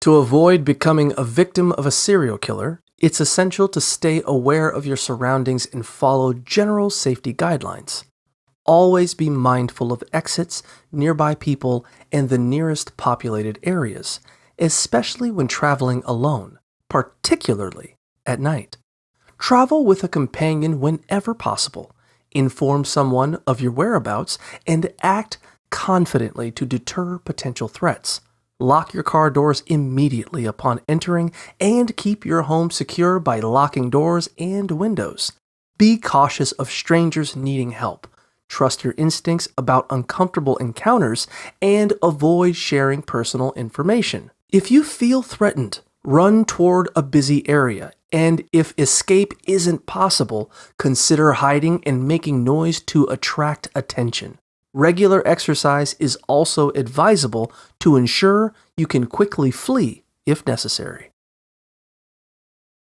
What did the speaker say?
To avoid becoming a victim of a serial killer, it's essential to stay aware of your surroundings and follow general safety guidelines. Always be mindful of exits, nearby people, and the nearest populated areas, especially when traveling alone, particularly at night. Travel with a companion whenever possible. Inform someone of your whereabouts and act confidently to deter potential threats. Lock your car doors immediately upon entering and keep your home secure by locking doors and windows. Be cautious of strangers needing help. Trust your instincts about uncomfortable encounters and avoid sharing personal information. If you feel threatened, run toward a busy area, and if escape isn't possible, consider hiding and making noise to attract attention. Regular exercise is also advisable to ensure you can quickly flee if necessary.